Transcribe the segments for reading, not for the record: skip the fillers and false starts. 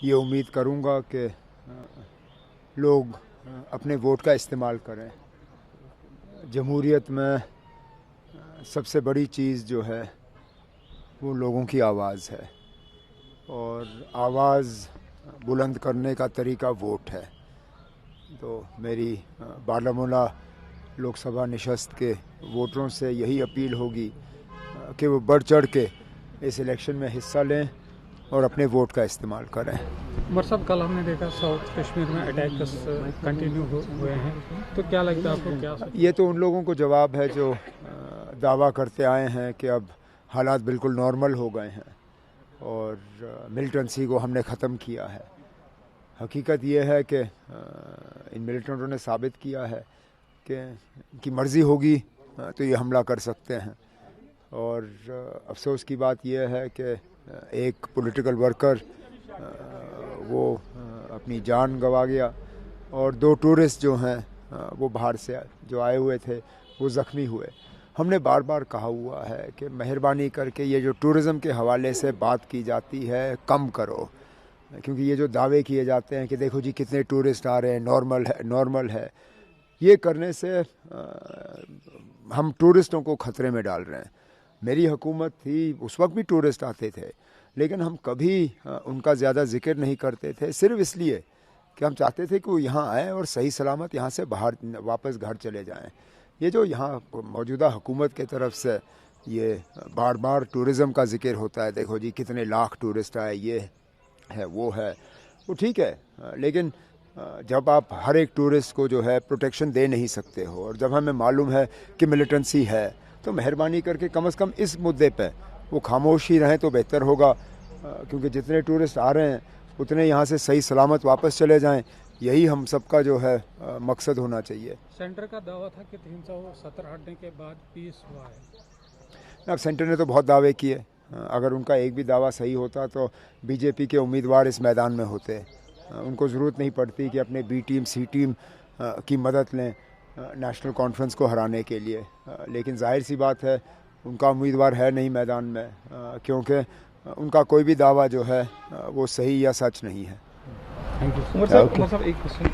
ये उम्मीद करूँगा कि लोग अपने वोट का इस्तेमाल करें। जमहूरियत में सबसे बड़ी चीज़ जो है वो लोगों की आवाज़ है और आवाज़ बुलंद करने का तरीका वोट है। तो मेरी बारामूला लोकसभा नशस्त के वोटरों से यही अपील होगी कि वो बढ़ चढ़ के इस इलेक्शन में हिस्सा लें और अपने वोट का इस्तेमाल करें। उमर साहब, कल हमने देखा साउथ कश्मीर में अटैक्स कंटिन्यू हुए हैं, तो क्या लगता है आपको? क्या ये तो उन लोगों को जवाब है जो दावा करते आए हैं कि अब हालात बिल्कुल नॉर्मल हो गए हैं और मिलिटेंसी को हमने ख़त्म किया है। हकीकत ये है कि इन मिलिटेंटों ने साबित किया है कि इनकी मर्ज़ी होगी तो ये हमला कर सकते हैं और अफसोस की बात यह है कि एक पॉलिटिकल वर्कर वो अपनी जान गंवा गया और 2 टूरिस्ट जो हैं वो बाहर से जो आए हुए थे वो ज़ख्मी हुए। हमने बार बार कहा हुआ है कि मेहरबानी करके ये जो टूरिज़म के हवाले से बात की जाती है कम करो, क्योंकि ये जो दावे किए जाते हैं कि देखो जी कितने टूरिस्ट आ रहे हैं, नॉर्मल है, ये करने से हम टूरिस्टों को ख़तरे में डाल रहे हैं। मेरी हुकूमत थी, उस वक्त भी टूरिस्ट आते थे, लेकिन हम कभी उनका ज़्यादा जिक्र नहीं करते थे, सिर्फ इसलिए कि हम चाहते थे कि वो यहाँ आएँ और सही सलामत यहाँ से बाहर वापस घर चले जाएँ। ये जो यहाँ मौजूदा हुकूमत की तरफ से ये बार बार टूरिज़म का जिक्र होता है, देखो जी कितने लाख टूरिस्ट आए, ये है वो है, वो ठीक है, लेकिन जब आप हर एक टूरिस्ट को जो है प्रोटेक्शन दे नहीं सकते हो और जब हमें मालूम है कि मिलिटेंसी है, तो मेहरबानी करके कम से कम इस मुद्दे पे वो खामोश ही रहें तो बेहतर होगा, क्योंकि जितने टूरिस्ट आ रहे हैं उतने यहाँ से सही सलामत वापस चले जाएं, यही हम सबका जो है मकसद होना चाहिए। सेंटर का दावा था कि 370 हटने के बाद पीस हुआ है। अब सेंटर ने तो बहुत दावे किए, अगर उनका एक भी दावा सही होता तो बीजेपी के उम्मीदवार इस मैदान में होते। उनको ज़रूरत नहीं पड़ती कि अपने बी टीम सी टीम की मदद लें नेशनल कॉन्फ्रेंस को हराने के लिए, लेकिन जाहिर सी बात है उनका उम्मीदवार है नहीं मैदान में, क्योंकि उनका कोई भी दावा जो है वो सही या सच नहीं है। Thank you. उमर साहब एक क्वेश्चन,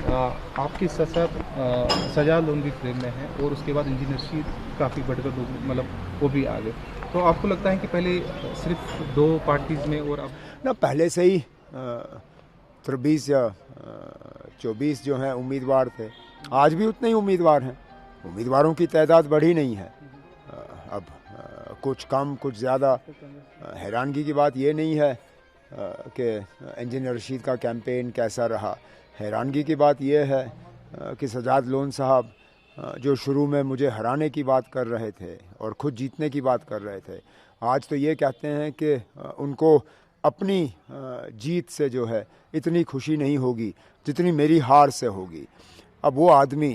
आपकी सजा लोन फ्रेम में है और उसके बाद इंजीनियर शीट काफ़ी बढ़कर मतलब वो भी आ गए, तो आपको लगता है कि पहले सिर्फ 2 पार्टीज़ में और अब ना पहले से ही 23 या 24 जो हैं उम्मीदवार थे, आज भी उतने ही उम्मीदवार हैं, उम्मीदवारों की तादाद बढ़ी नहीं है। अब कुछ कम कुछ ज़्यादा, हैरानगी की बात ये नहीं है कि इंजीनियर रशीद का कैंपेन कैसा रहा, हैरानगी की बात यह है कि सजाद लोन साहब जो शुरू में मुझे हराने की बात कर रहे थे और ख़ुद जीतने की बात कर रहे थे, आज तो ये कहते हैं कि उनको अपनी जीत से जो है इतनी खुशी नहीं होगी जितनी मेरी हार से होगी। अब वो आदमी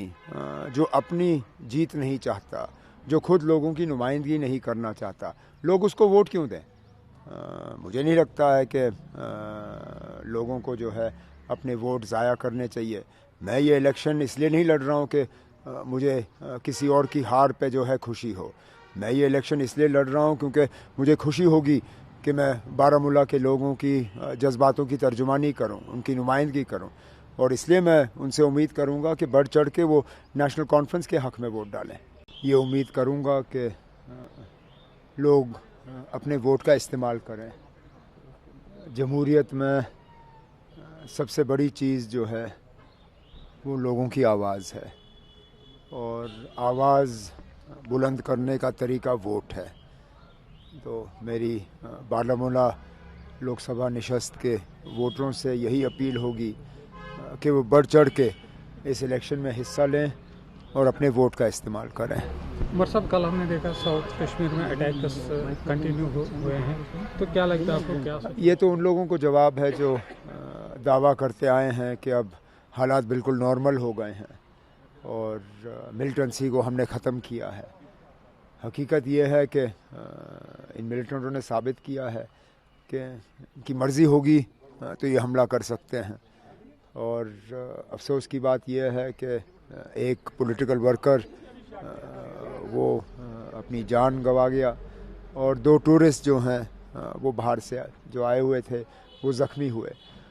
जो अपनी जीत नहीं चाहता, जो खुद लोगों की नुमाइंदगी नहीं करना चाहता, लोग उसको वोट क्यों दें? मुझे नहीं लगता है कि लोगों को जो है अपने वोट ज़ाया करने चाहिए। मैं ये इलेक्शन इसलिए नहीं लड़ रहा हूँ कि मुझे किसी और की हार पे जो है खुशी हो। मैं ये इलेक्शन इसलिए लड़ रहा हूँ क्योंकि मुझे खुशी होगी कि मैं बारामूला के लोगों की जज्बातों की तर्जुमानी करूँ, उनकी नुमाइंदगी करूँ, और इसलिए मैं उनसे उम्मीद करूँगा कि बढ़ चढ़ के वो नेशनल कॉन्फ्रेंस के हक़ में वोट डालें। ये उम्मीद करूँगा कि लोग अपने वोट का इस्तेमाल करें। जमहूरियत में सबसे बड़ी चीज़ जो है वो लोगों की आवाज़ है और आवाज़ बुलंद करने का तरीका वोट है। तो मेरी बारामूला लोकसभा नशस्त के वोटरों से यही अपील होगी कि वो बढ़ चढ़ के इस इलेक्शन में हिस्सा लें और अपने वोट का इस्तेमाल करें। उमर साहब, कल हमने देखा साउथ कश्मीर में अटैक्स कंटिन्यू हुए हैं, तो क्या लगता है आपको? क्या ये तो उन लोगों को जवाब है जो दावा करते आए हैं कि अब हालात बिल्कुल नॉर्मल हो गए हैं और मिलिटेंसी को हमने ख़त्म किया है। हकीकत ये है कि इन मिलिटेंटों ने साबित किया है कि इनकी मर्ज़ी होगी तो ये हमला कर सकते हैं, और अफसोस की बात यह है कि एक पॉलिटिकल वर्कर वो अपनी जान गंवा गया और 2 टूरिस्ट जो हैं वो बाहर से जो आए हुए थे वो ज़ख्मी हुए।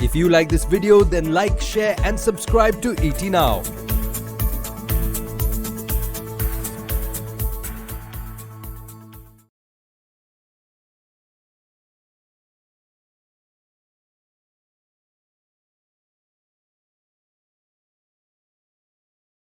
If you like this video, then like, share and subscribe to ET Now.